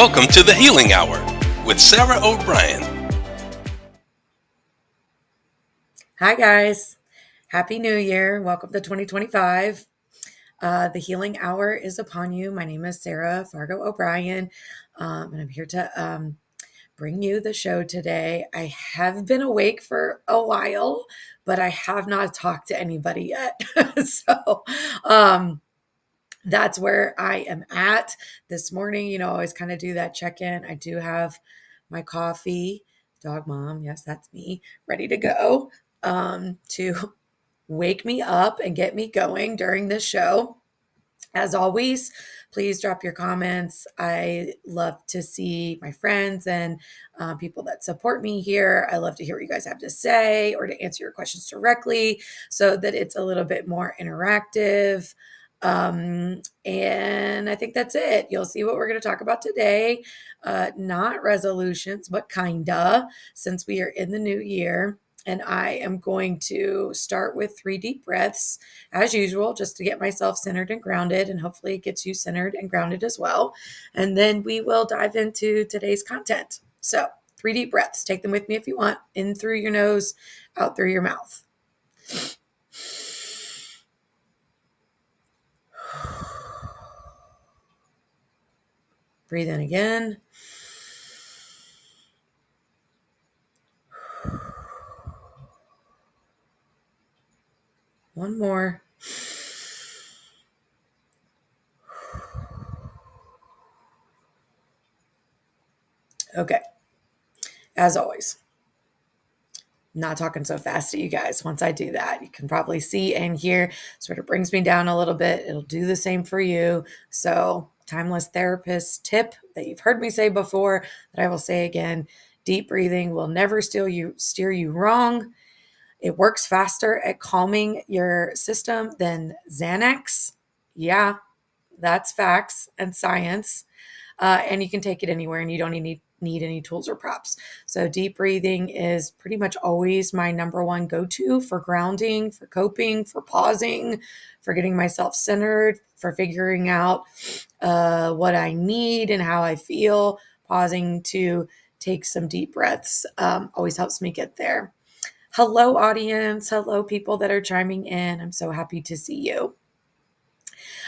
Welcome to the Healing Hour with Sarah O'Brien. Hi, guys. Happy New Year. Welcome to 2025. The Healing Hour is upon you. My name is Sarah Fargo O'Brien, and I'm here to bring you the show today. I have been awake for a while, but I have not talked to anybody yet. So that's where I am at this morning. I always kind of do that check-in. I do have my coffee, dog mom, yes, that's me, ready to go to wake me up and get me going during this show. As always, please drop your comments. I love to see my friends and people that support me here. I love to hear what you guys have to say or to answer your questions directly so that it's a little bit more interactive. And I think that's it. You'll see what we're going to talk about today. Not resolutions, but kinda, since we are in the new year. And I am going to start with 3 deep breaths as usual, just to get myself centered and grounded, and hopefully it gets you centered and grounded as well. And then we will dive into today's content. So 3 deep breaths. Take them with me if you want. In through your nose, out through your mouth. Breathe in again. One more. Okay. As always, I'm not talking so fast at you guys. Once I do that, you can probably see and hear, sort of brings me down a little bit. It'll do the same for you. So, timeless therapist tip that you've heard me say before, that I will say again: deep breathing will never steer you wrong. It works faster at calming your system than Xanax. Yeah, that's facts and science. And you can take it anywhere, and you don't need any tools or props. So deep breathing is pretty much always my number one go-to for grounding, for coping, for pausing, for getting myself centered, for figuring out what I need and how I feel. Pausing to take some deep breaths always helps me get there. Hello, audience. Hello, people that are chiming in. I'm so happy to see you.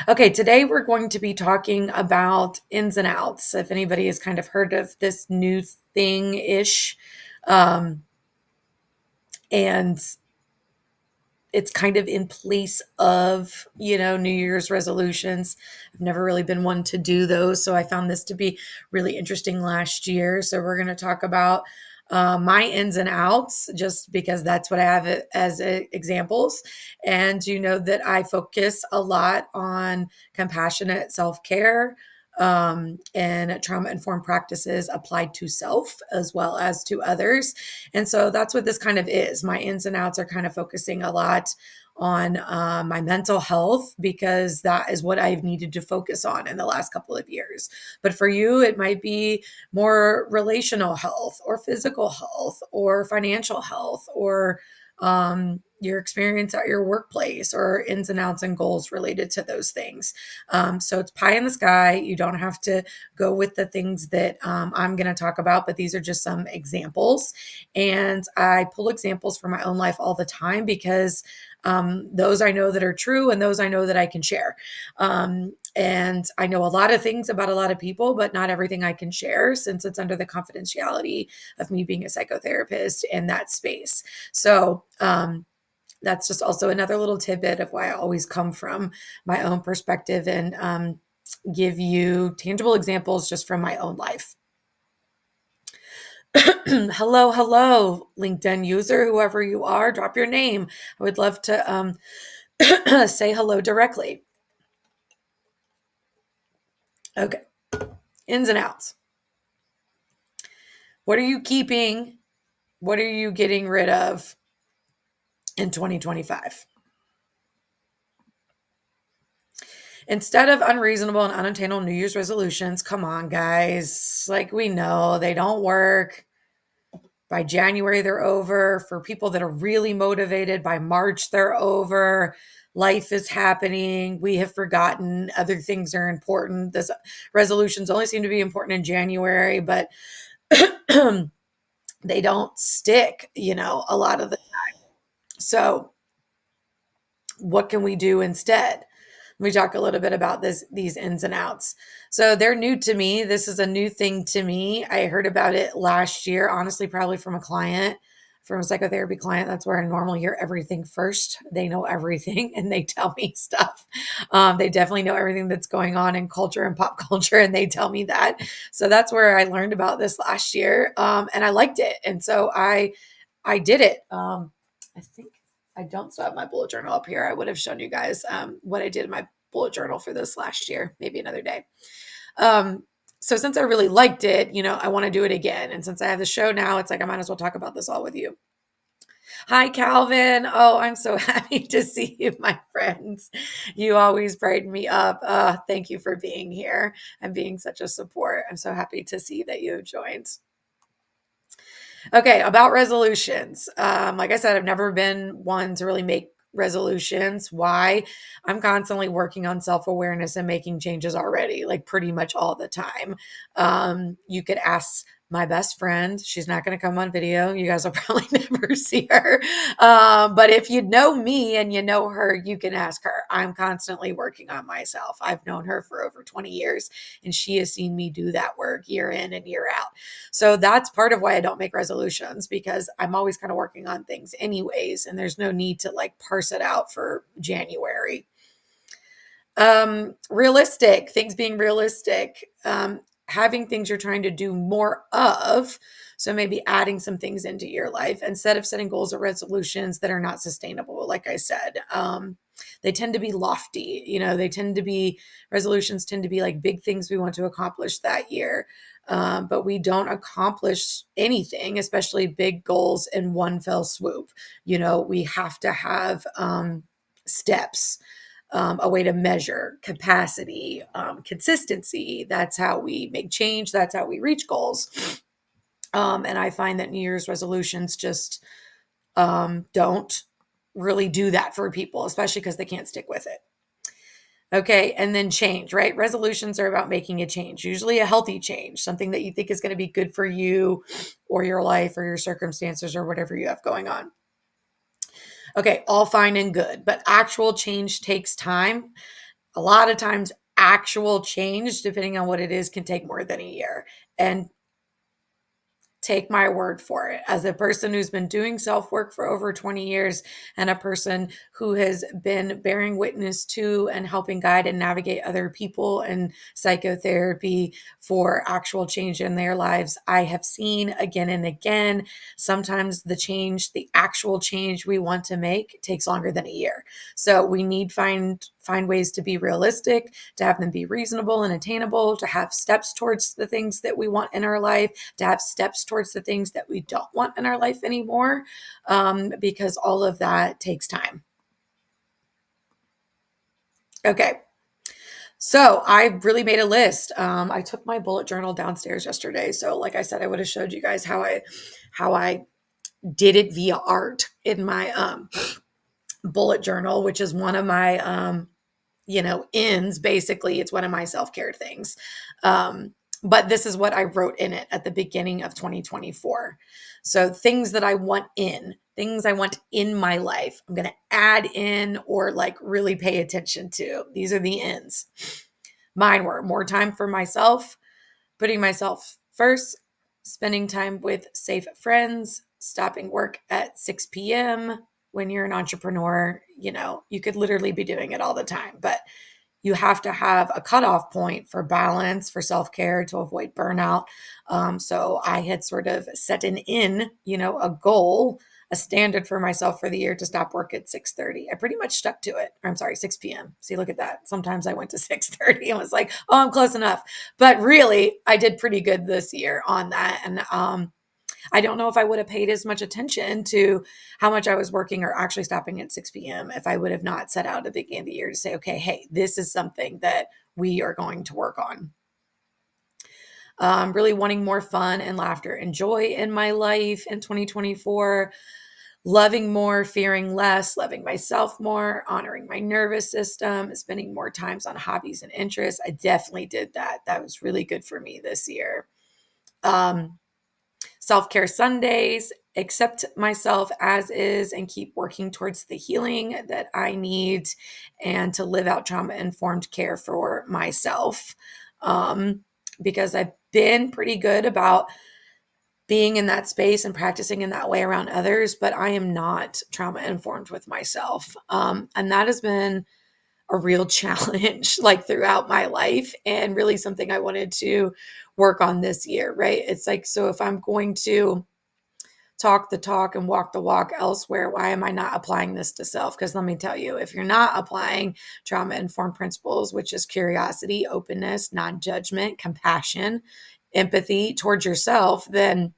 Okay, today we're going to be talking about ins and outs. If anybody has kind of heard of this new thing-ish, and it's kind of in place of, New Year's resolutions. I've never really been one to do those, so I found this to be really interesting last year. So we're going to talk about my ins and outs, just because that's what I have as examples. And you know that I focus a lot on compassionate self-care and trauma-informed practices applied to self as well as to others. And so that's what this kind of is. My ins and outs are kind of focusing a lot on my mental health, because that is what I've needed to focus on in the last couple of years. But for you, it might be more relational health or physical health or financial health or your experience at your workplace or ins and outs and goals related to those things. So it's pie in the sky. You don't have to go with the things that I'm going to talk about, but these are just some examples. And I pull examples from my own life all the time, because those I know that are true and those I know that I can share. And I know a lot of things about a lot of people, but not everything I can share, since it's under the confidentiality of me being a psychotherapist in that space. So that's just also another little tidbit of why I always come from my own perspective and give you tangible examples just from my own life. Hello, LinkedIn user, whoever you are, drop your name. I would love to say hello directly. Okay, ins and outs. What are you keeping? What are you getting rid of in 2025? Instead of unreasonable and unattainable New Year's resolutions, come on, guys. Like, we know they don't work. by January, they're over. For people that are really motivated, by March, they're over. Life is happening. We have forgotten other things are important. This resolutions only seem to be important in January, but they don't stick, a lot of the time. So what can we do instead? Let me talk a little bit about these ins and outs. So they're new to me. This is a new thing to me. I heard about it last year, honestly, probably from a client, from a psychotherapy client. That's where I normally hear everything first. They know everything and they tell me stuff. They definitely know everything that's going on in culture and pop culture, and they tell me that. So that's where I learned about this last year, and I liked it. And so I did it. I think I don't still have my bullet journal up here. I would have shown you guys what I did in my bullet journal for this last year, maybe another day. So since I really liked it, I want to do it again. And since I have the show now, it's like I might as well talk about this all with you. Hi, Calvin. Oh, I'm so happy to see you, my friends. You always brighten me up. Thank you for being here and being such a support. I'm so happy to see that you have joined. Okay, about resolutions. Like I said, I've never been one to really make resolutions. Why? I'm constantly working on self awareness and making changes already, like pretty much all the time. You could ask my best friend. She's not going to come on video. You guys will probably never see her. But if you know me and you know her, you can ask her. I'm constantly working on myself. I've known her for over 20 years, and she has seen me do that work year in and year out. So that's part of why I don't make resolutions, because I'm always kind of working on things anyways, and there's no need to like parse it out for January. Realistic, things being realistic, having things you're trying to do more of. So maybe adding some things into your life instead of setting goals or resolutions that are not sustainable. Like I said, they tend to be lofty, resolutions tend to be like big things we want to accomplish that year. But we don't accomplish anything, especially big goals, in one fell swoop. We have to have steps, a way to measure capacity, consistency. That's how we make change. That's how we reach goals. And I find that New Year's resolutions just don't really do that for people, especially because they can't stick with it. Okay. And then change, right? Resolutions are about making a change, usually a healthy change, something that you think is going to be good for you or your life or your circumstances or whatever you have going on. Okay. All fine and good, but actual change takes time. A lot of times, actual change, depending on what it is, can take more than a year. And take my word for it, as a person who's been doing self work for over 20 years and a person who has been bearing witness to and helping guide and navigate other people in psychotherapy for actual change in their lives, I have seen again and again, sometimes the actual change we want to make takes longer than a year. So we need find ways to be realistic, to have them be reasonable and attainable, to have steps towards the things that we want in our life, to have steps towards the things that we don't want in our life anymore, because all of that takes time. Okay. So I really made a list. I took my bullet journal downstairs yesterday. So like I said, I would have showed you guys how I did it via art in my bullet journal, which is one of my ends. Basically, it's one of my self-care things. But this is what I wrote in it at the beginning of 2024. So things that I want things I want in my life, I'm going to add in or like really pay attention to. These are the ends. Mine were more time for myself, putting myself first, spending time with safe friends, stopping work at 6 p.m. When you're an entrepreneur, you could literally be doing it all the time, but you have to have a cutoff point for balance, for self-care, to avoid burnout. So I had sort of set a goal, a standard for myself for the year to stop work at 6:30. I pretty much stuck to it. I'm sorry, 6 p.m. See, look at that. Sometimes I went to 6:30 and was like, oh, I'm close enough. But really, I did pretty good this year on that. And I don't know if I would have paid as much attention to how much I was working or actually stopping at 6 p.m. if I would have not set out at the beginning of the year to say, okay, hey, this is something that we are going to work on. Really wanting more fun and laughter and joy in my life in 2024. Loving more, fearing less, loving myself more, honoring my nervous system, spending more times on hobbies and interests. I definitely did that. That was really good for me this year. Um, Self-care Sundays, accept myself as is and keep working towards the healing that I need, and to live out trauma-informed care for myself. Because I've been pretty good about being in that space and practicing in that way around others, but I am not trauma informed with myself. And that has been a real challenge like throughout my life, and really something I wanted to work on this year, right? It's like, so if I'm going to talk the talk and walk the walk elsewhere, why am I not applying this to self? Because let me tell you, if you're not applying trauma informed principles, which is curiosity, openness, non judgment, compassion, empathy towards yourself, then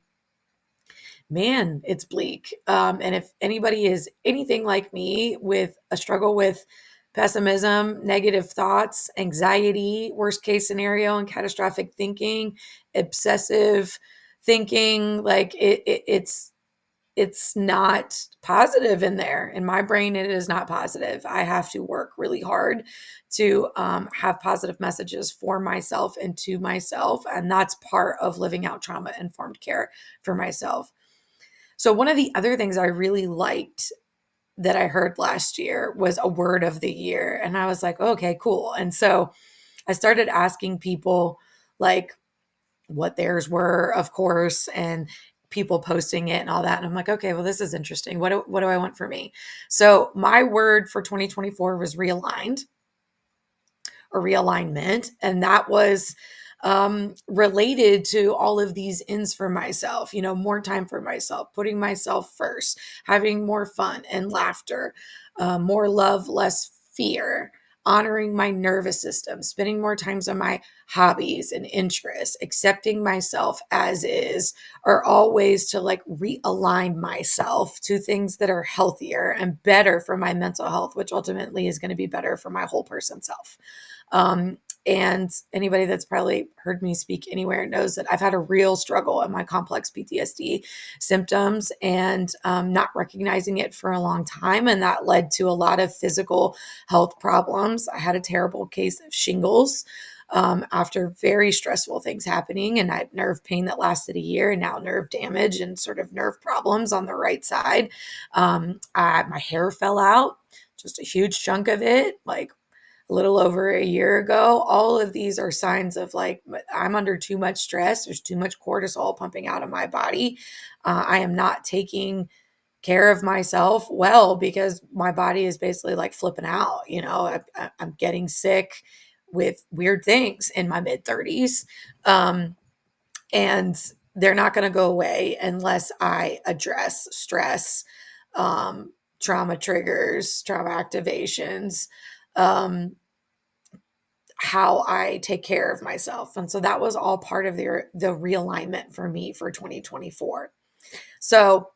man, it's bleak. And if anybody is anything like me with a struggle with pessimism, negative thoughts, anxiety, worst case scenario, and catastrophic thinking, obsessive thinking, like it's not positive in there. In my brain, it is not positive. I have to work really hard to have positive messages for myself and to myself. And that's part of living out trauma informed care for myself. So, one of the other things I really liked that I heard last year was a word of the year. And I was like, okay, cool. And so I started asking people like what theirs were, of course, and people posting it and all that. And I'm like, okay, well, this is interesting. What do I want for me? So my word for 2024 was realigned or realignment. And that was related to all of these ends for myself, more time for myself, putting myself first, having more fun and laughter, more love, less fear, honoring my nervous system, spending more times on my hobbies and interests, accepting myself as is, are all ways to like realign myself to things that are healthier and better for my mental health, which ultimately is going to be better for my whole person self. Um, and anybody that's probably heard me speak anywhere knows that I've had a real struggle in my complex PTSD symptoms, and not recognizing it for a long time. And that led to a lot of physical health problems. I had a terrible case of shingles after very stressful things happening. And I had nerve pain that lasted a year, and now nerve damage and sort of nerve problems on the right side. My hair fell out, just a huge chunk of it, like a little over a year ago. All of these are signs of like, I'm under too much stress. There's too much cortisol pumping out of my body. I am not taking care of myself well, because my body is basically like flipping out. I'm getting sick with weird things in my mid 30s. And they're not going to go away unless I address stress, trauma triggers, trauma activations, um, how I take care of myself. And so that was all part of the realignment for me for 2024. So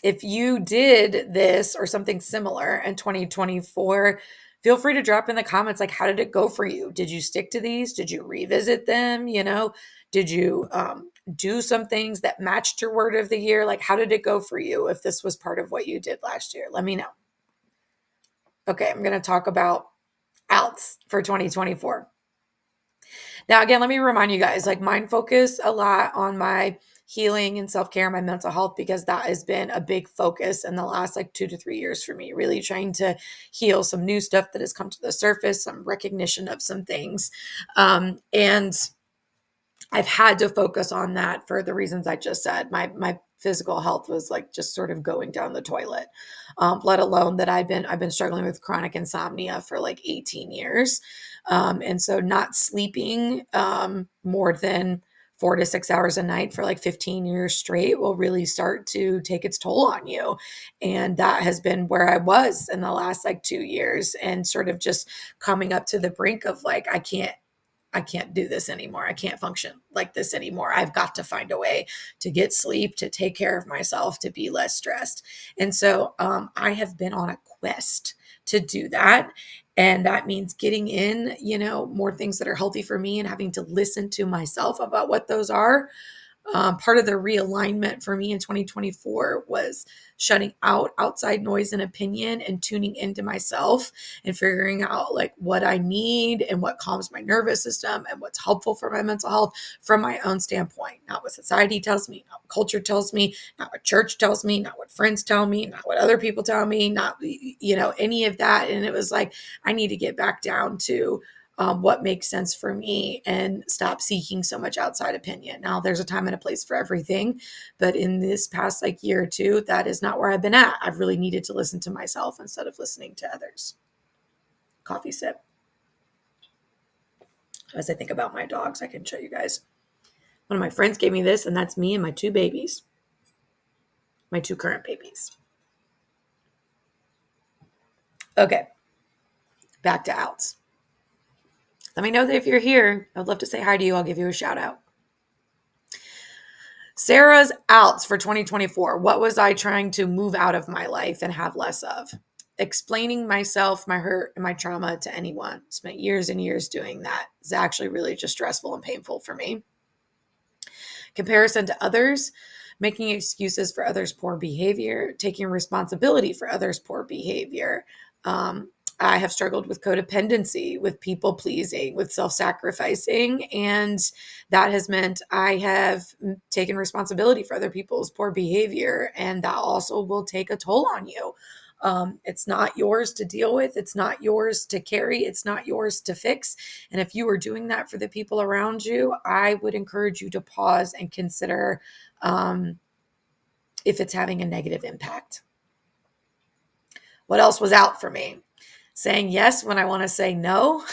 if you did this or something similar in 2024, feel free to drop in the comments, like, how did it go for you? Did you stick to these? Did you revisit them? Did you do some things that matched your word of the year? Like, how did it go for you if this was part of what you did last year? Let me know. Okay, I'm going to talk about outs for 2024. Now, again, let me remind you guys, like, mine focus a lot on my healing and self-care, my mental health, because that has been a big focus in the last like 2 to 3 years for me, really trying to heal some new stuff that has come to the surface, some recognition of some things. And I've had to focus on that for the reasons I just said. My physical health was like just sort of going down the toilet. Let alone that I've been struggling with chronic insomnia for like 18 years, and so not sleeping more than 4 to 6 hours a night for like 15 years straight will really start to take its toll on you. And that has been where I was in the last like 2 years, and sort of just coming up to the brink of like, I can't do this anymore. I can't function like this anymore. I've got to find a way to get sleep, to take care of myself, to be less stressed. And so I have been on a quest to do that. And that means getting in, more things that are healthy for me and having to listen to myself about what those are. Part of the realignment for me in 2024 was shutting out outside noise and opinion and tuning into myself and figuring out like what I need and what calms my nervous system and what's helpful for my mental health from my own standpoint. Not what society tells me, not what culture tells me, not what church tells me, not what friends tell me, not what other people tell me, not, any of that. And it was like, I need to get back down to what makes sense for me and stop seeking so much outside opinion. Now, there's a time and a place for everything, but in this past year or two, that is not where I've been at. I've really needed to listen to myself instead of listening to others. Coffee sip. As I think about my dogs, I can show you guys. One of my friends gave me this, and that's me and my two babies, my two current babies. Okay, back to outs. Let me know that if you're here. I'd love to say hi to you. I'll give you a shout out. Sarah's outs for 2024. What was I trying to move out of my life and have less of? Explaining myself, my hurt, and my trauma to anyone. Spent years and years doing that. It's actually really just stressful and painful for me. Comparison to others, making excuses for others' poor behavior, taking responsibility for others' poor behavior. I have struggled with codependency, with people pleasing, with self-sacrificing, and that has meant I have taken responsibility for other people's poor behavior, and that also will take a toll on you. It's not yours to deal with. It's not yours to carry. It's not yours to fix. And if you are doing that for the people around you, I would encourage you to pause and consider if it's having a negative impact. What else was out for me? Saying yes when I want to say no.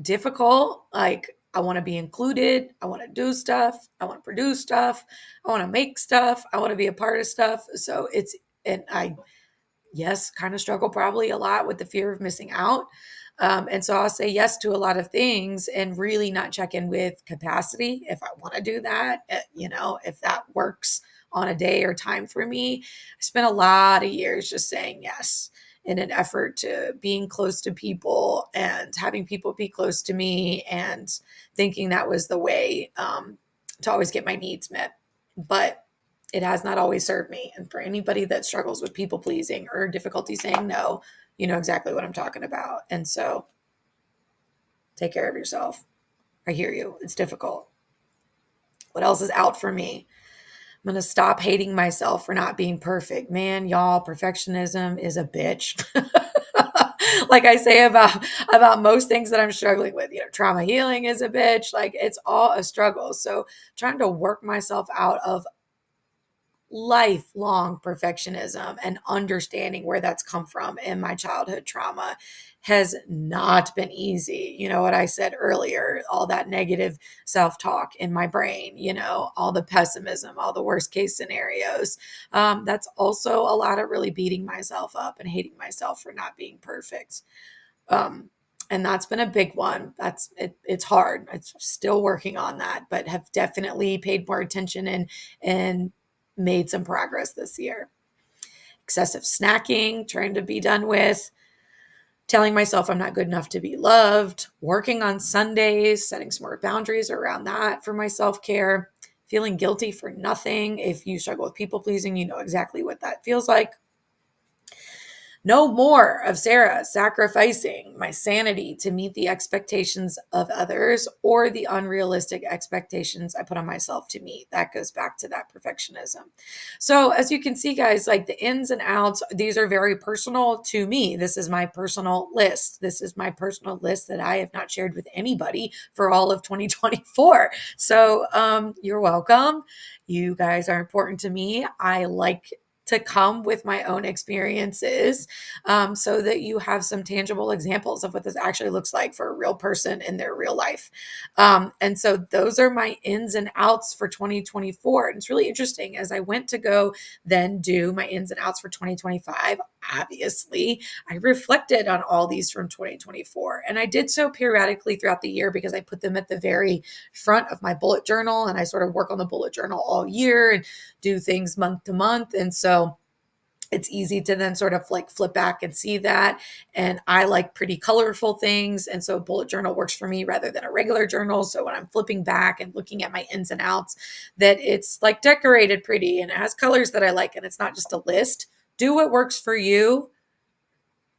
Difficult. Like, I want to be included. I want to do stuff. I want to produce stuff. I want to make stuff. I want to be a part of stuff. So yes, kind of struggle probably a lot with the fear of missing out. And so I'll say yes to a lot of things and really not check in with capacity. If I want to do that, if that works on a day or time for me. I spent a lot of years just saying yes in an effort to being close to people and having people be close to me and thinking that was the way to always get my needs met. But it has not always served me. And for anybody that struggles with people pleasing or difficulty saying no, you know exactly what I'm talking about. And so take care of yourself. I hear you. It's difficult. What else is out for me? I'm going to stop hating myself for not being perfect. Man, y'all, perfectionism is a bitch. Like I say about most things that I'm struggling with, trauma healing is a bitch. Like, it's all a struggle. So trying to work myself out of lifelong perfectionism and understanding where that's come from in my childhood trauma has not been easy. You know what I said earlier, all that negative self-talk in my brain, all the pessimism, all the worst case scenarios. That's also a lot of really beating myself up and hating myself for not being perfect. And that's been a big one. It's hard. It's still working on that, but have definitely paid more attention and made some progress this year. Excessive snacking, trying to be done with, telling myself I'm not good enough to be loved, working on Sundays, setting smart boundaries around that for my self-care, feeling guilty for nothing. If you struggle with people pleasing, you know exactly what that feels like. No more of Sarah sacrificing my sanity to meet the expectations of others or the unrealistic expectations I put on myself to meet. That goes back to that perfectionism. So as you can see, guys, like the ins and outs, these are very personal to me. This is my personal list. This is my personal list that I have not shared with anybody for all of 2024. So you're welcome. You guys are important to me. I like to come with my own experiences so that you have some tangible examples of what this actually looks like for a real person in their real life. And so those are my ins and outs for 2024. And it's really interesting as I went to go then do my ins and outs for 2025. Obviously, I reflected on all these from 2024. And I did so periodically throughout the year because I put them at the very front of my bullet journal. And I sort of work on the bullet journal all year and do things month to month. And so it's easy to then sort of like flip back and see that. And I like pretty colorful things. And so a bullet journal works for me rather than a regular journal. So when I'm flipping back and looking at my ins and outs, that it's like decorated pretty and it has colors that I like. And it's not just a list. Do what works for you.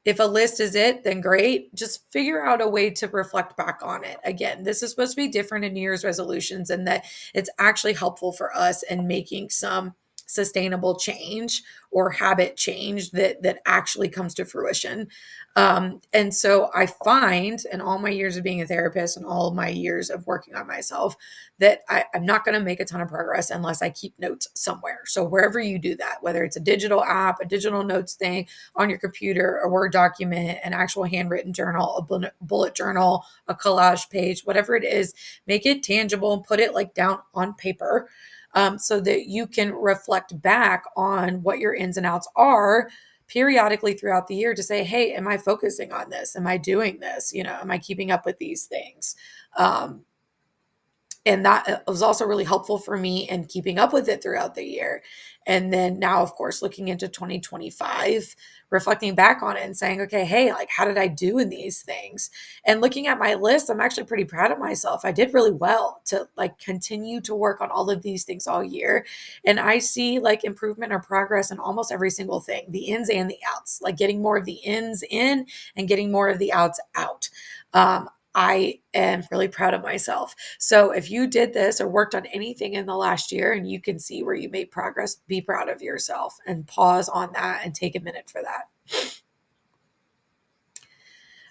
If a list is it, then great. Just figure out a way to reflect back on it. Again, this is supposed to be different in New Year's resolutions, and that it's actually helpful for us in making some sustainable change or habit change that actually comes to fruition. And so I find in all my years of being a therapist and all of my years of working on myself that I'm not going to make a ton of progress unless I keep notes somewhere. So wherever you do that, whether it's a digital app, a digital notes thing on your computer, a Word document, an actual handwritten journal, a bullet journal, a collage page, whatever it is, make it tangible and put it like down on paper, so that you can reflect back on what your ins and outs are periodically throughout the year to say, hey, am I focusing on this? Am I doing this? Am I keeping up with these things? And that was also really helpful for me in keeping up with it throughout the year. And then now, of course, looking into 2025, reflecting back on it and saying, okay, hey, like, how did I do in these things? And looking at my list, I'm actually pretty proud of myself. I did really well to like continue to work on all of these things all year. And I see like improvement or progress in almost every single thing, the ins and the outs, like getting more of the ins in and getting more of the outs out. I am really proud of myself. So if you did this or worked on anything in the last year and you can see where you made progress, be proud of yourself and pause on that and take a minute for that.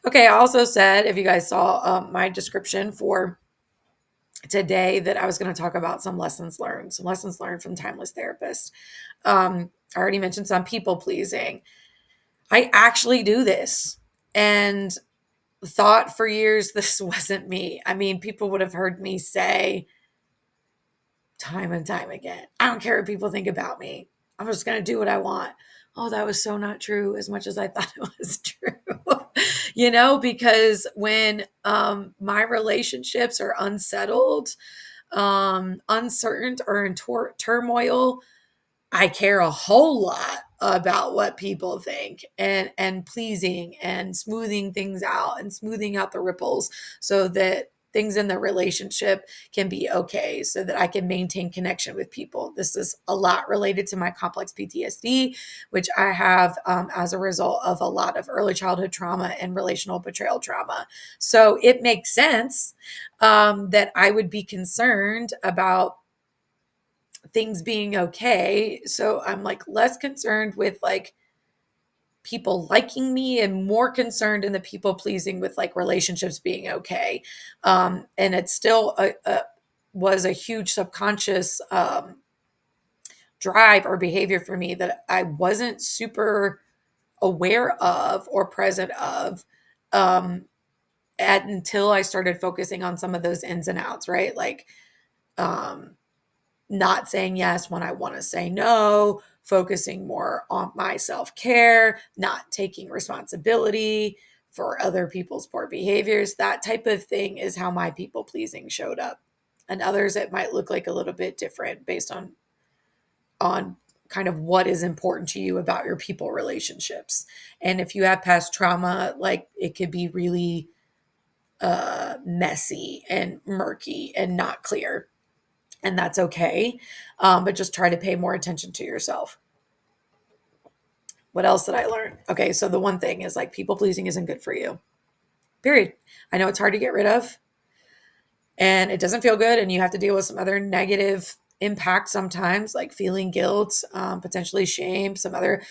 Okay, I also said, if you guys saw my description for today, that I was going to talk about some lessons learned from Timeless Therapist. I already mentioned some people pleasing. I actually do this. And thought for years this wasn't me. I mean, people would have heard me say time and time again, I don't care what people think about me. I'm just going to do what I want. Oh, that was so not true as much as I thought it was true. Because when my relationships are unsettled, uncertain, or in turmoil, I care a whole lot about what people think, and pleasing and smoothing things out and smoothing out the ripples so that things in the relationship can be okay, so that I can maintain connection with people. This is a lot related to my complex PTSD, which I have as a result of a lot of early childhood trauma and relational betrayal trauma. So it makes sense that I would be concerned about things being okay. So I'm like less concerned with like people liking me and more concerned in the people pleasing with like relationships being okay. And it's still was a huge subconscious drive or behavior for me that I wasn't super aware of or present of until I started focusing on some of those ins and outs, right? Like um, not saying yes when I want to say no, focusing more on my self care, not taking responsibility for other people's poor behaviors. That type of thing is how my people pleasing showed up. And others, it might look like a little bit different based on kind of what is important to you about your people relationships. And if you have past trauma, like it could be really messy and murky and not clear, and that's okay. But just try to pay more attention to yourself. What else did I learn? Okay, so the one thing is like people pleasing isn't good for you. Period. I know it's hard to get rid of, and it doesn't feel good, and you have to deal with some other negative impact sometimes, like feeling guilt, potentially shame, some other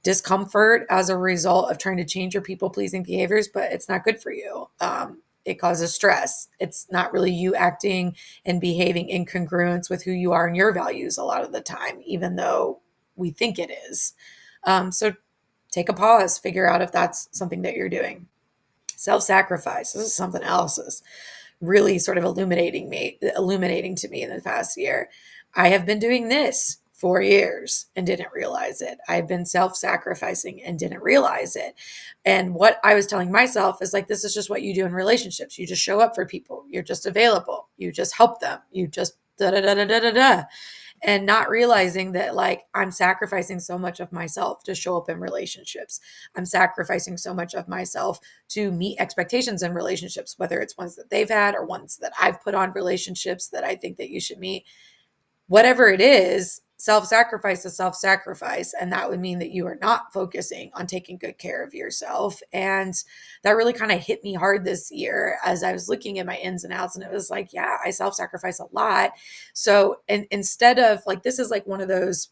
discomfort as a result of trying to change your people pleasing behaviors, but it's not good for you. It causes stress. It's not really you acting and behaving in congruence with who you are and your values a lot of the time, even though we think it is. So take a pause, figure out if that's something that you're doing. Self-sacrifice. This is something else that's really sort of illuminating to me in the past year. I have been doing this for years and didn't realize it. I've been self-sacrificing and didn't realize it. And what I was telling myself is like, this is just what you do in relationships. You just show up for people. You're just available. You just help them. You just da da da da da da da. and not realizing that like I'm sacrificing so much of myself to show up in relationships. I'm sacrificing so much of myself to meet expectations in relationships, whether it's ones that they've had or ones that I've put on relationships that I think that you should meet. Whatever it is, self-sacrifice is self-sacrifice. And that would mean that you are not focusing on taking good care of yourself. And that really kind of hit me hard this year as I was looking at my ins and outs. And it was like, yeah, I self-sacrifice a lot. So, and instead of like, this is like one of those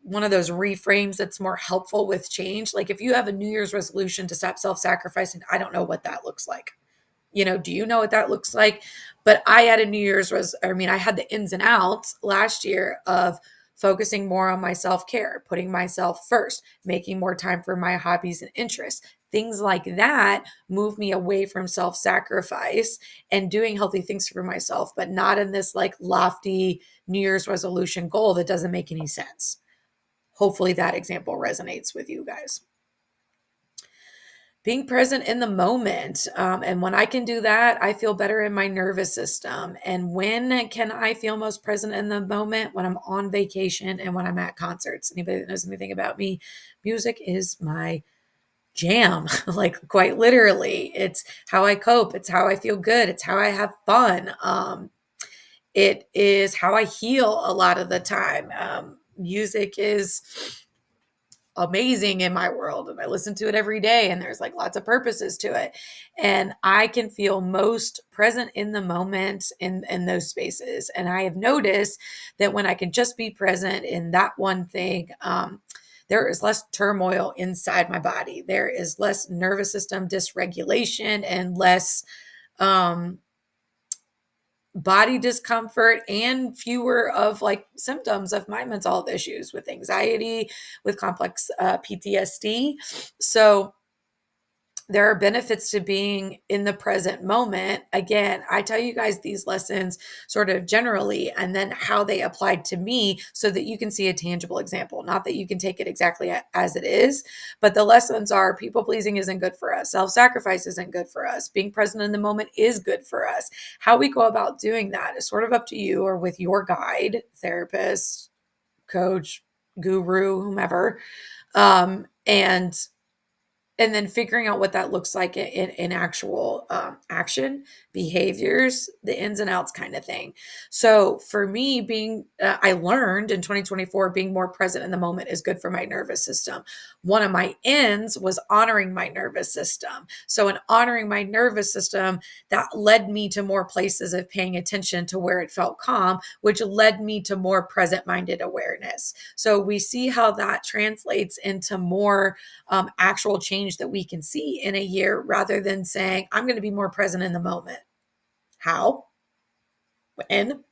reframes that's more helpful with change. Like if you have a New Year's resolution to stop self-sacrificing, I don't know what that looks like. Do you know what that looks like? But I had a New Year's I had the ins and outs last year of focusing more on my self-care, putting myself first, making more time for my hobbies and interests. Things like that move me away from self-sacrifice and doing healthy things for myself, but not in this like lofty New Year's resolution goal that doesn't make any sense. Hopefully that example resonates with you guys. Being present in the moment. And when I can do that, I feel better in my nervous system. And when can I feel most present in the moment? When I'm on vacation and when I'm at concerts. Anybody that knows anything about me, music is my jam, like quite literally. It's how I cope. It's how I feel good. It's how I have fun. It is how I heal a lot of the time. Music is amazing in my world, and I listen to it every day, and there's like lots of purposes to it, and I can feel most present in the moment in those spaces. And I have noticed that when I can just be present in that one thing, there is less turmoil inside my body. There is less nervous system dysregulation and less um body discomfort and fewer of like symptoms of my mental health issues with anxiety, with complex PTSD. So there are benefits to being in the present moment. Again, I tell you guys these lessons sort of generally and then how they applied to me so that you can see a tangible example. Not that you can take it exactly as it is, but the lessons are people pleasing isn't good for us. Self-sacrifice isn't good for us. Being present in the moment is good for us. How we go about doing that is sort of up to you or with your guide, therapist, coach, guru, whomever. And then figuring out what that looks like in actual action, behaviors, the ins and outs kind of thing. So for me, I learned in 2024, being more present in the moment is good for my nervous system. One of my ends was honoring my nervous system. So in honoring my nervous system, that led me to more places of paying attention to where it felt calm, which led me to more present-minded awareness. So we see how that translates into more actual change that we can see in a year rather than saying, I'm going to be more present in the moment. How? When?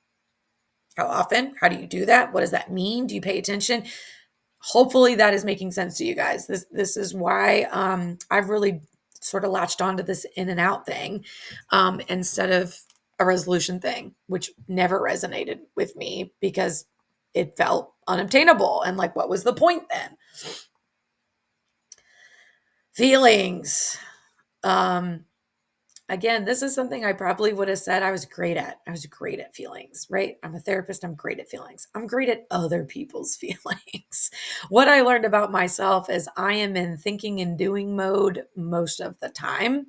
How often? How do you do that? What does that mean? Do you pay attention? Hopefully that is making sense to you guys. This is why I've really sort of latched onto this in and out thing instead of a resolution thing, which never resonated with me because it felt unobtainable. And like, what was the point then? Feelings. Again, this is something I probably would have said I was great at. I was great at feelings, right? I'm a therapist. I'm great at feelings. I'm great at other people's feelings. What I learned about myself is I am in thinking and doing mode most of the time.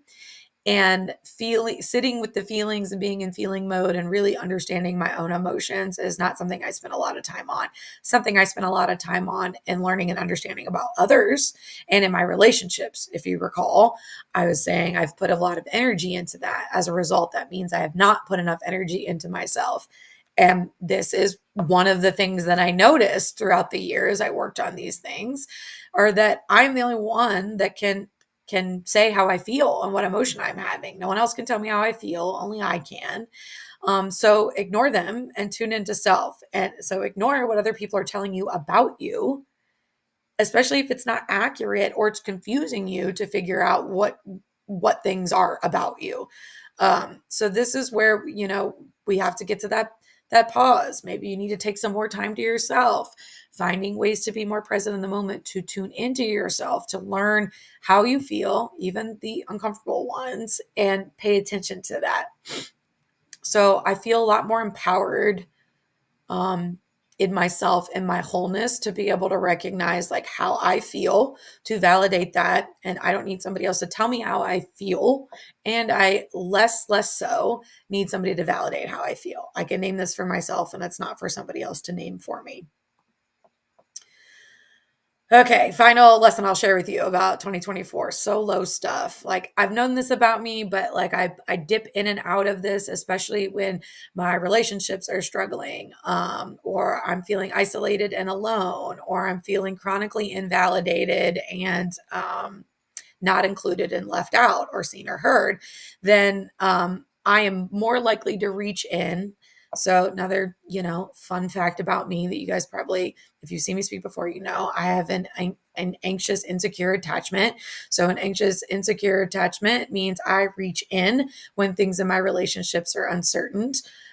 And sitting with the feelings and being in feeling mode and really understanding my own emotions is not something I spend a lot of time on. Something I spend a lot of time on and learning and understanding about others and in my relationships. If you recall, I was saying I've put a lot of energy into that. As a result, that means I have not put enough energy into myself. And this is one of the things that I noticed throughout the years I worked on these things, are that I'm the only one that can say how I feel and what emotion I'm having. No one else can tell me how I feel, only I can. So ignore them and tune into self. And so ignore what other people are telling you about you, especially if it's not accurate or it's confusing you to figure out what things are about you. So this is where, we have to get to that pause. Maybe you need to take some more time to yourself, finding ways to be more present in the moment, to tune into yourself, to learn how you feel, even the uncomfortable ones, and pay attention to that. So I feel a lot more empowered in myself and my wholeness to be able to recognize like how I feel, to validate that. And I don't need somebody else to tell me how I feel. And I less so need somebody to validate how I feel. I can name this for myself, and it's not for somebody else to name for me. Okay, final lesson I'll share with you about 2024 solo stuff. Like, I've known this about me, but like I dip in and out of this, especially when my relationships are struggling, or I'm feeling isolated and alone, or I'm feeling chronically invalidated and not included and left out or seen or heard. Then I am more likely to reach in. So another, fun fact about me that you guys probably, if you've seen me speak before, I have an anxious, insecure attachment. So an anxious, insecure attachment means I reach in when things in my relationships are uncertain.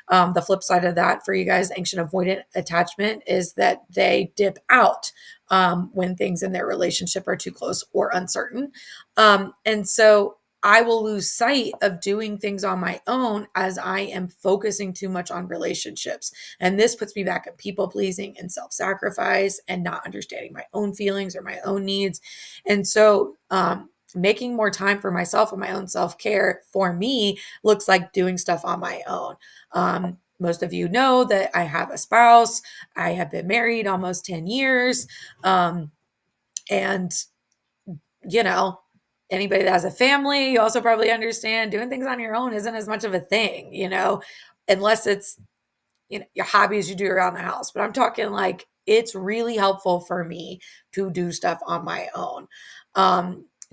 The flip side of that for you guys, anxious avoidant attachment, is that they dip out when things in their relationship are too close or uncertain. And so I will lose sight of doing things on my own as I am focusing too much on relationships. And this puts me back at people pleasing and self sacrifice and not understanding my own feelings or my own needs. And so, making more time for myself and my own self care for me looks like doing stuff on my own. Most of you know that I have a spouse. I have been married almost 10 years. And anybody that has a family, you also probably understand doing things on your own isn't as much of a thing, unless it's, your hobbies you do around the house. But I'm talking like it's really helpful for me to do stuff on my own.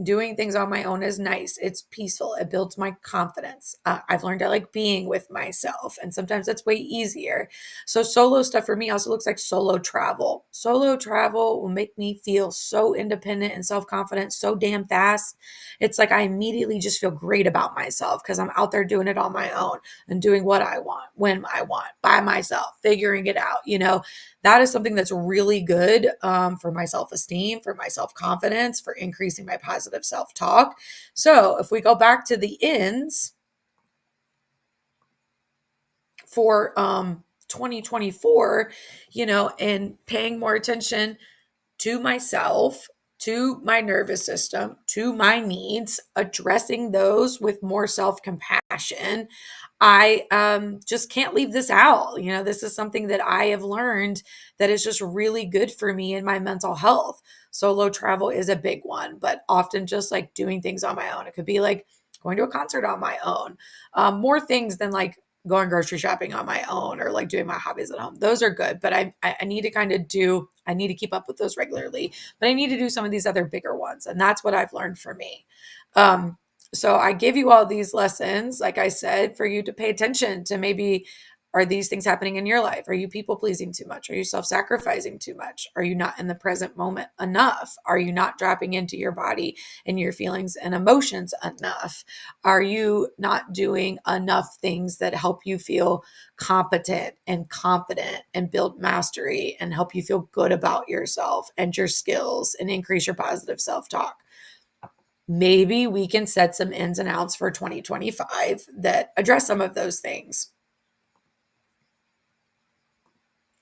Doing things on my own is nice. It's peaceful. It builds my confidence. I've learned I like being with myself, and sometimes that's way easier. So solo stuff for me also looks like solo travel. Solo travel will make me feel so independent and self-confident so damn fast. It's like I immediately just feel great about myself because I'm out there doing it on my own and doing what I want, when I want, by myself, figuring it out. That is something that's really good for my self-esteem, for my self-confidence, for increasing my positive self-talk. So if we go back to the ends for 2024, and paying more attention to myself, to my nervous system, to my needs, addressing those with more self-compassion. I just can't leave this out. This is something that I have learned that is just really good for me and my mental health. Solo travel is a big one, but often just like doing things on my own. It could be like going to a concert on my own, more things than like going grocery shopping on my own or like doing my hobbies at home. Those are good, but I need to I need to keep up with those regularly, but I need to do some of these other bigger ones. And that's what I've learned for me. So I give you all these lessons, like I said, for you to pay attention to. Maybe, are these things happening in your life? Are you people pleasing too much? Are you self-sacrificing too much? Are you not in the present moment enough? Are you not dropping into your body and your feelings and emotions enough? Are you not doing enough things that help you feel competent and confident and build mastery and help you feel good about yourself and your skills and increase your positive self-talk? Maybe we can set some ins and outs for 2025 that address some of those things.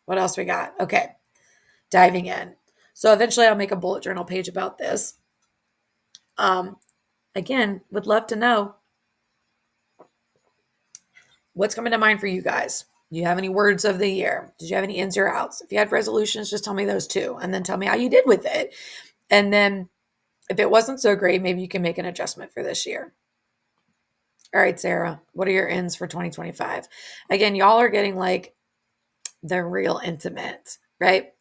What else we got? Okay, diving in. So eventually I'll make a bullet journal page about this. Again, would love to know what's coming to mind for you guys. Do you have any words of the year? Did you have any ins or outs? If you had resolutions, just tell me those too. And then tell me how you did with it. And then if it wasn't so great, maybe you can make an adjustment for this year. All right, Sarah, what are your ins for 2025? Again, y'all are getting like the real intimate, right?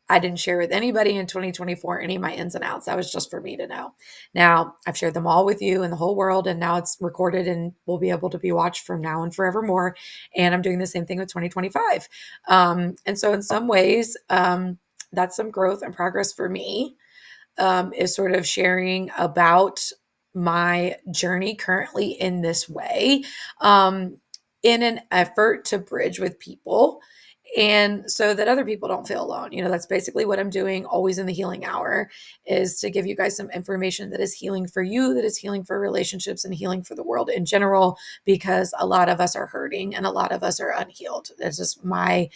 I didn't share with anybody in 2024 any of my ins and outs. That was just for me to know. Now, I've shared them all with you and the whole world, and now it's recorded and will be able to be watched from now and forevermore. And I'm doing the same thing with 2025. And so in some ways, that's some growth and progress for me, is sort of sharing about my journey currently in this way, in an effort to bridge with people and so that other people don't feel alone. That's basically what I'm doing always in the healing hour, is to give you guys some information that is healing for you, that is healing for relationships, and healing for the world in general, because a lot of us are hurting and a lot of us are unhealed. That's just my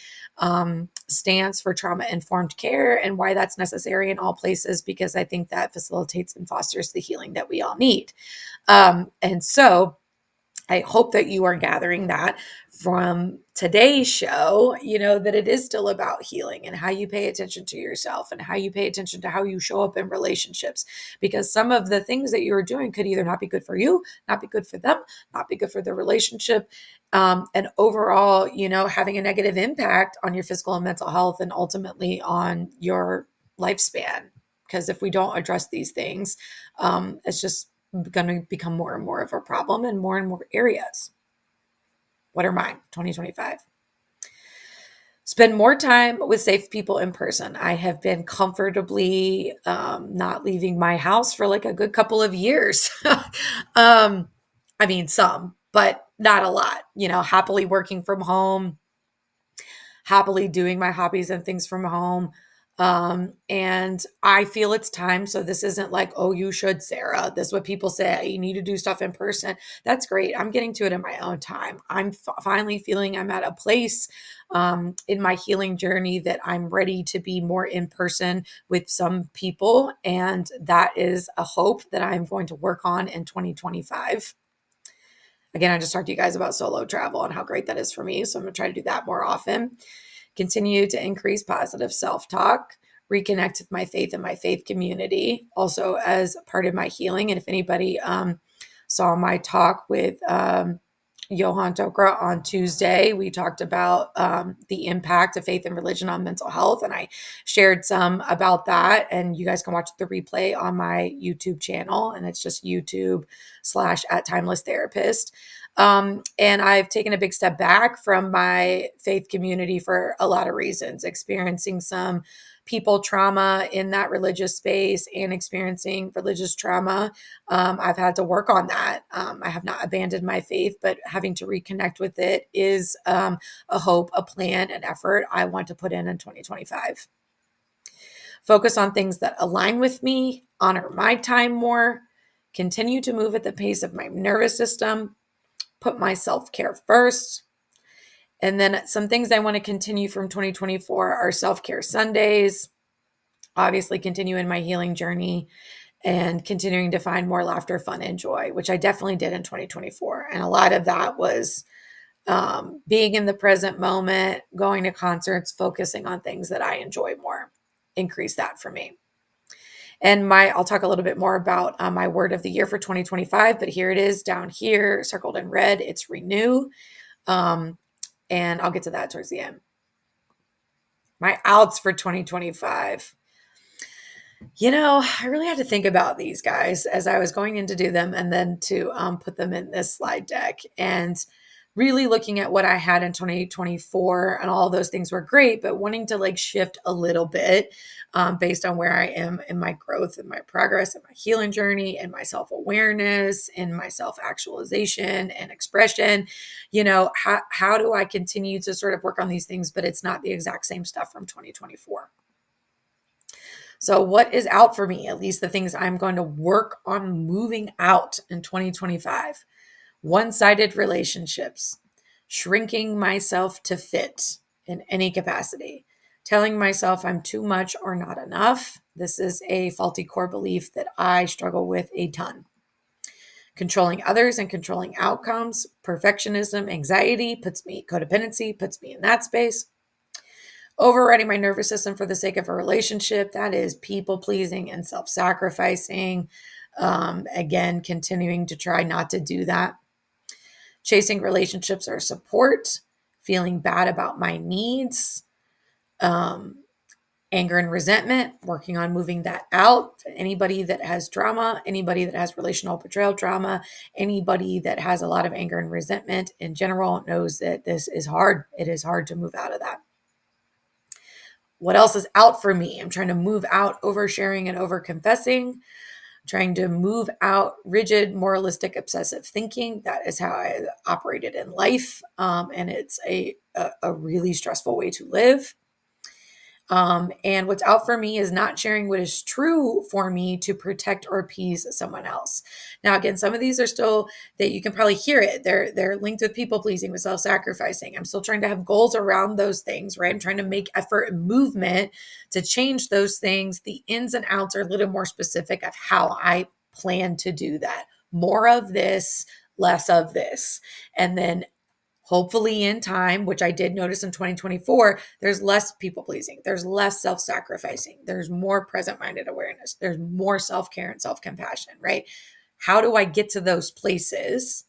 stance for trauma informed care, and why that's necessary in all places, because I think that facilitates and fosters the healing that we all need. And so I hope that you are gathering that from today's show, that it is still about healing and how you pay attention to yourself and how you pay attention to how you show up in relationships. Because some of the things that you're doing could either not be good for you, not be good for them, not be good for the relationship. And overall, having a negative impact on your physical and mental health, and ultimately on your lifespan. Because if we don't address these things, it's just going to become more and more of a problem in more and more areas. What are mine? 2025. Spend more time with safe people in person. I have been comfortably not leaving my house for like a good couple of years. I mean, some, but not a lot. Happily working from home, happily doing my hobbies and things from home. And I feel it's time. So this isn't like, oh, you should, Sarah. This is what people say. You need to do stuff in person. That's great. I'm getting to it in my own time. I'm finally feeling I'm at a place in my healing journey that I'm ready to be more in person with some people. And that is a hope that I'm going to work on in 2025. Again, I just talked to you guys about solo travel and how great that is for me. So I'm going to try to do that more often. Continue to increase positive self-talk, reconnect with my faith and my faith community, also as part of my healing. And if anybody saw my talk with Johan Tokra on Tuesday, we talked about the impact of faith and religion on mental health. And I shared some about that. And you guys can watch the replay on my YouTube channel. And it's just YouTube/@timelesstherapist. And I've taken a big step back from my faith community for a lot of reasons, experiencing some people trauma in that religious space and experiencing religious trauma. I've had to work on that. I have not abandoned my faith, but having to reconnect with it is a hope, a plan, an effort I want to put in 2025. Focus on things that align with me, honor my time more, continue to move at the pace of my nervous system, put my self-care first. And then some things I want to continue from 2024 are self-care Sundays, obviously continue in my healing journey, and continuing to find more laughter, fun, and joy, which I definitely did in 2024. And a lot of that was being in the present moment, going to concerts, focusing on things that I enjoy more, increase that for me. And I'll talk a little bit more about my word of the year for 2025, but here it is down here, circled in red. It's renew. And I'll get to that towards the end. My outs for 2025. I really had to think about these guys as I was going in to do them, and then to put them in this slide deck, and really looking at what I had in 2024, and all those things were great, but wanting to like shift a little bit based on where I am in my growth and my progress and my healing journey and my self-awareness and my self-actualization and expression. How do I continue to sort of work on these things, but it's not the exact same stuff from 2024. So what is out for me, at least the things I'm going to work on moving out in 2025? One-sided relationships, shrinking myself to fit in any capacity, telling myself I'm too much or not enough. This is a faulty core belief that I struggle with a ton. Controlling others and controlling outcomes, perfectionism, anxiety codependency puts me in that space. Overriding my nervous system for the sake of a relationship, that is people pleasing and self-sacrificing. Again, continuing to try not to do that. Chasing relationships or support, feeling bad about my needs, anger and resentment, working on moving that out. Anybody that has drama, anybody that has relational betrayal trauma, anybody that has a lot of anger and resentment in general knows that this is hard. It is hard to move out of that. What else is out for me? I'm trying to move out oversharing and over confessing. trying to move out rigid, moralistic, obsessive thinking. That is how I operated in life. And it's a really stressful way to live. And what's out for me is not sharing what is true for me to protect or appease someone else. Now, again, some of these are still that you can probably hear it. They're linked with people pleasing, with self-sacrificing. I'm still trying to have goals around those things, right? I'm trying to make effort and movement to change those things. The ins and outs are a little more specific of how I plan to do that. More of this, less of this. And then hopefully in time, which I did notice in 2024, there's less people pleasing, there's less self-sacrificing, there's more present-minded awareness, there's more self-care and self-compassion, right? How do I get to those places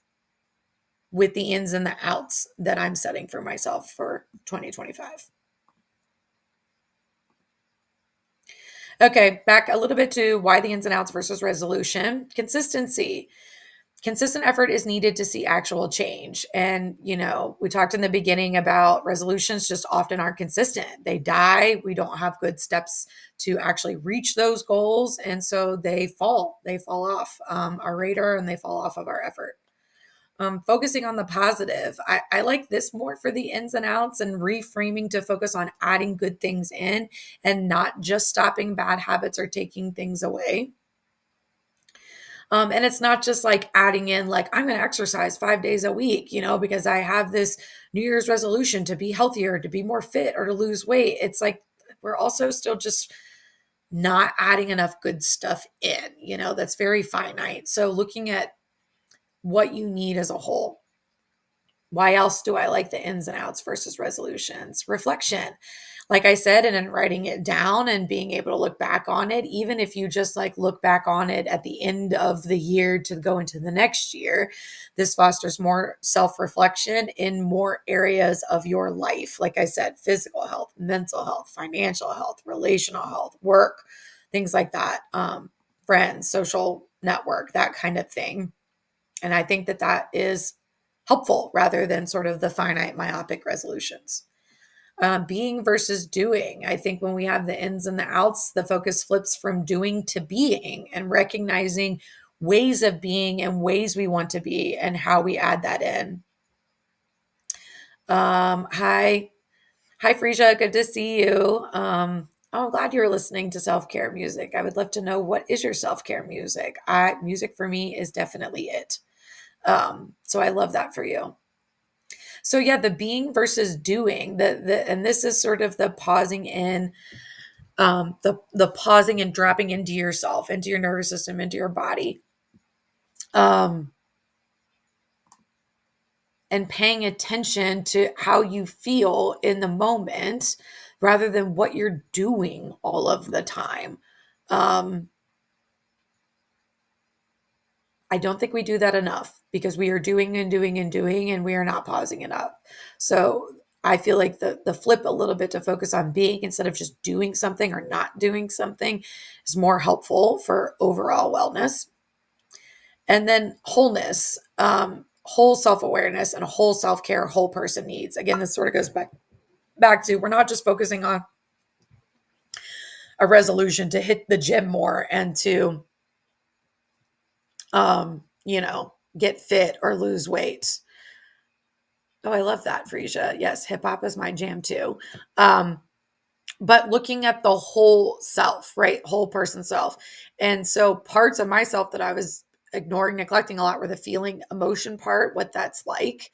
with the ins and the outs that I'm setting for myself for 2025? Okay, back a little bit to why the ins and outs versus resolution. Consistency. Consistent effort is needed to see actual change. And, we talked in the beginning about resolutions just often aren't consistent. They die. We don't have good steps to actually reach those goals. And so they fall off our radar, and they fall off of our effort. Focusing on the positive. I like this more for the ins and outs, and reframing to focus on adding good things in and not just stopping bad habits or taking things away. And it's not just like adding in, like, I'm going to exercise 5 days a week, because I have this New Year's resolution to be healthier, to be more fit, or to lose weight. It's like we're also still just not adding enough good stuff in, that's very finite. So looking at what you need as a whole. Why else do I like the ins and outs versus resolutions? Reflection. Like I said, and then writing it down and being able to look back on it, even if you just like look back on it at the end of the year to go into the next year, this fosters more self-reflection in more areas of your life. Like I said, physical health, mental health, financial health, relational health, work, things like that, friends, social network, that kind of thing. And I think that that is helpful rather than sort of the finite myopic resolutions. Being versus doing. I think when we have the ins and the outs, the focus flips from doing to being, and recognizing ways of being and ways we want to be and how we add that in. Hi, Frisia. Good to see you. I'm glad you're listening to self-care music. I would love to know, what is your self-care music? Music for me is definitely it. So I love that for you. So yeah, the being versus doing, and this is sort of the pausing in, the pausing and dropping into yourself, into your nervous system, into your body, and paying attention to how you feel in the moment rather than what you're doing all of the time. I don't think we do that enough, because we are doing and doing and doing, and we are not pausing enough. So I feel like the flip a little bit to focus on being instead of just doing something or not doing something is more helpful for overall wellness. And then wholeness, whole self-awareness and whole self-care, whole person needs. Again, this sort of goes back to, we're not just focusing on a resolution to hit the gym more and to get fit or lose weight. Oh, I love that, Frisia. Yes, hip hop is my jam too. But looking at the whole self, right? Whole person self. And so parts of myself that I was ignoring, neglecting a lot were the feeling emotion part, what that's like.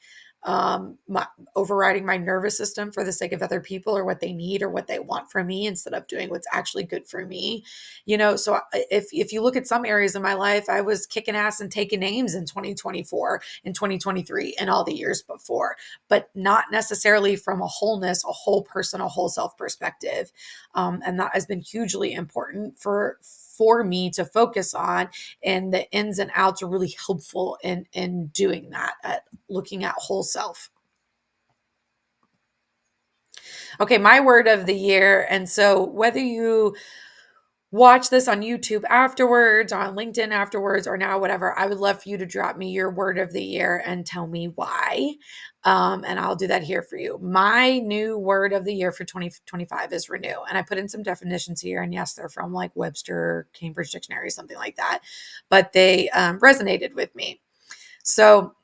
Overriding my nervous system for the sake of other people or what they need or what they want from me instead of doing what's actually good for me. So if you look at some areas of my life, I was kicking ass and taking names in 2024 and 2023 and all the years before, but not necessarily from a wholeness, a whole person, a whole self perspective. And that has been hugely important for me to focus on, and the ins and outs are really helpful in doing that, at looking at whole self. Okay, my word of the year. And so whether you watch this on YouTube afterwards, or on LinkedIn afterwards, or now whatever, I would love for you to drop me your word of the year and tell me why. And I'll do that here for you. My new word of the year for 2025 is renew. And I put in some definitions here. And yes, they're from like Webster, Cambridge Dictionary, something like that. But they resonated with me. So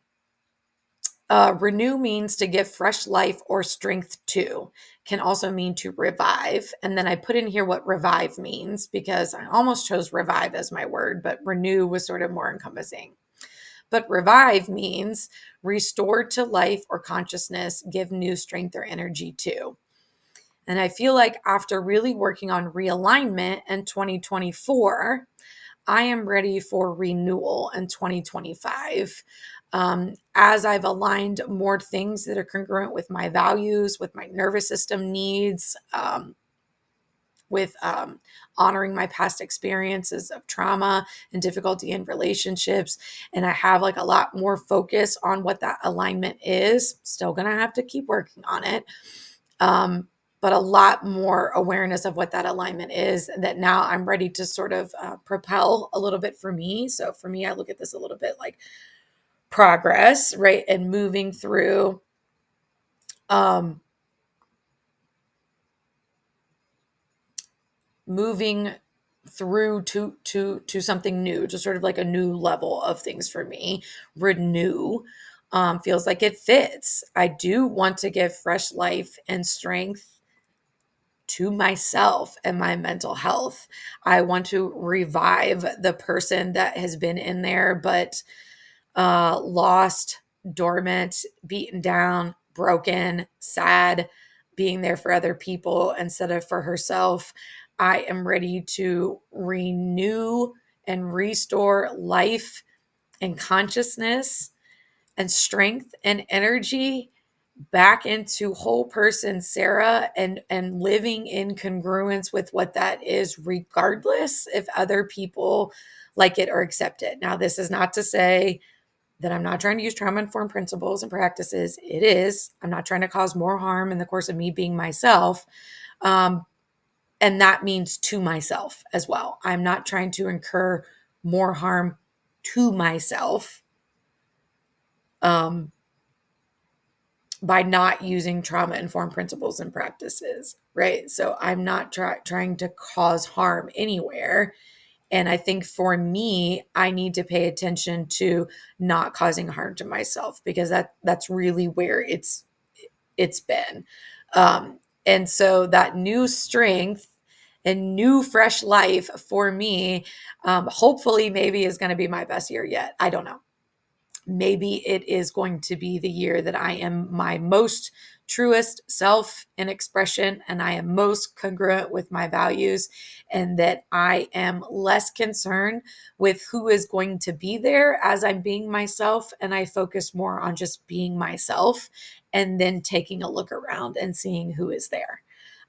renew means to give fresh life or strength to, can also mean to revive. And then I put in here what revive means because I almost chose revive as my word, but renew was sort of more encompassing. But revive means restore to life or consciousness, give new strength or energy to. And I feel like after really working on realignment in 2024, I am ready for renewal in 2025. As I've aligned more things that are congruent with my values, with my nervous system needs, with honoring my past experiences of trauma and difficulty in relationships. And I have like a lot more focus on what that alignment is. Still going to have to keep working on it. But a lot more awareness of what that alignment is, that now I'm ready to sort of propel a little bit for me. So for me, I look at this a little bit like progress, right? And moving through moving through to something new, to sort of like a new level of things for me. Renew feels like it fits. I do want to give fresh life and strength to myself and my mental health. I want to revive the person that has been in there, but lost, dormant, beaten down, broken, sad, being there for other people instead of for herself. I am ready to renew and restore life and consciousness and strength and energy back into whole person Sarah, and living in congruence with what that is, regardless if other people like it or accept it. Now, this is not to say that I'm not trying to use trauma informed principles and practices. It is. I'm not trying to cause more harm in the course of me being myself. And that means to myself as well. I'm not trying to incur more harm to myself by not using trauma informed principles and practices, right? So I'm not trying to cause harm anywhere. And I think for me, I need to pay attention to not causing harm to myself, because that's really where it's been. And so that new strength and new fresh life for me, hopefully maybe is going to be my best year yet. I don't know. Maybe it is going to be the year that I am my most truest self in expression, and I am most congruent with my values, and that I am less concerned with who is going to be there as I'm being myself, and I focus more on just being myself and then taking a look around and seeing who is there.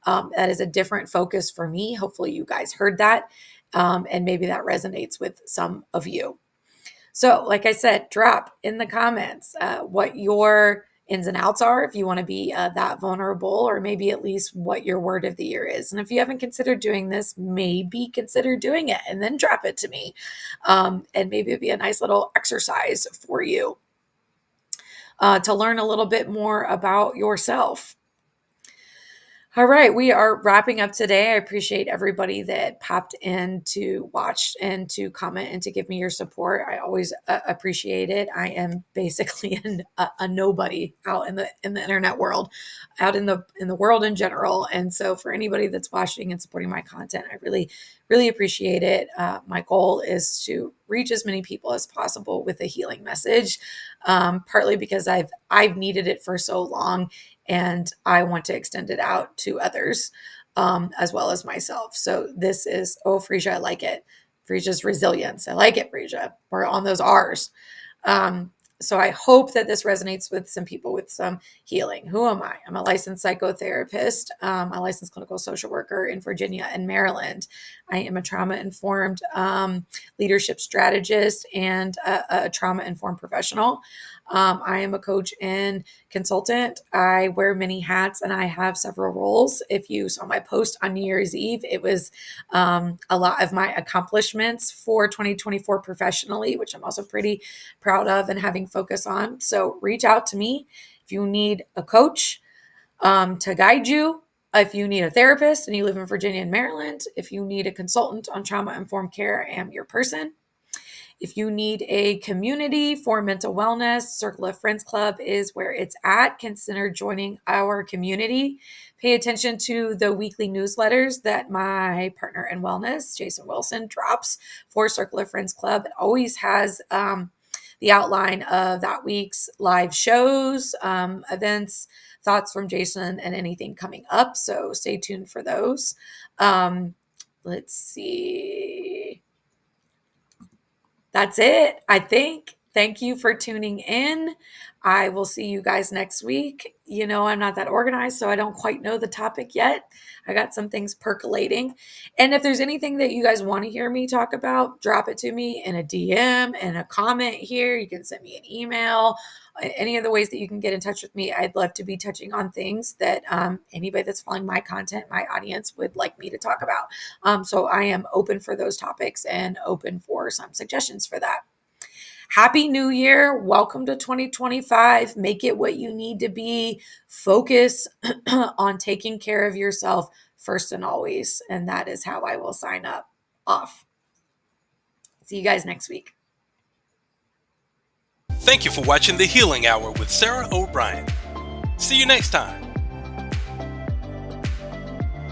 That is a different focus for me. Hopefully you guys heard that, and maybe that resonates with some of you. So, like I said, drop in the comments what your ins and outs are, if you want to be that vulnerable, or maybe at least what your word of the year is. And if you haven't considered doing this, maybe consider doing it and then drop it to me. And maybe it'd be a nice little exercise for you to learn a little bit more about yourself. All right, we are wrapping up today. I appreciate everybody that popped in to watch and to comment and to give me your support. I always appreciate it. I am basically a nobody out in the internet world, out in the world in general. And so for anybody that's watching and supporting my content, I really appreciate it. My goal is to reach as many people as possible with a healing message, partly because I've needed it for so long, and I want to extend it out to others, as well as myself. So this is, oh, Frisia, I like it. Frisia's resilience. I like it, Frisia. We're on those R's. So I hope that this resonates with some people with some healing. Who am I? I'm a licensed psychotherapist, a licensed clinical social worker in Virginia and Maryland. I am a trauma-informed leadership strategist and a trauma-informed professional. I am a coach and consultant. I wear many hats and I have several roles. If you saw my post on New Year's Eve, it was a lot of my accomplishments for 2024 professionally, which I'm also pretty proud of and having focus on. So reach out to me if you need a coach to guide you. If you need a therapist and you live in Virginia and Maryland, if you need a consultant on trauma informed care, I am your person. If you need a community for mental wellness, Circle of Friends Club is where it's at. Consider joining our community. Pay attention to the weekly newsletters that my partner in wellness, Jason Wilson, drops for Circle of Friends Club. It always has the outline of that week's live shows, events, thoughts from Jason, and anything coming up. So stay tuned for those. Let's see. That's it, I think. Thank you for tuning in. I will see you guys next week. You know, I'm not that organized, so I don't quite know the topic yet. I got some things percolating. And if there's anything that you guys want to hear me talk about, drop it to me in a DM and a comment here. You can send me an email. Any of the ways that you can get in touch with me, I'd love to be touching on things that anybody that's following my content, my audience would like me to talk about. So I am open for those topics and open for some suggestions for that. Happy New Year. Welcome to 2025. Make it what you need to be. Focus on taking care of yourself first and always. And that is how I will sign up off. See you guys next week. Thank you for watching The Healing Hour with Sarah O'Brien. See you next time.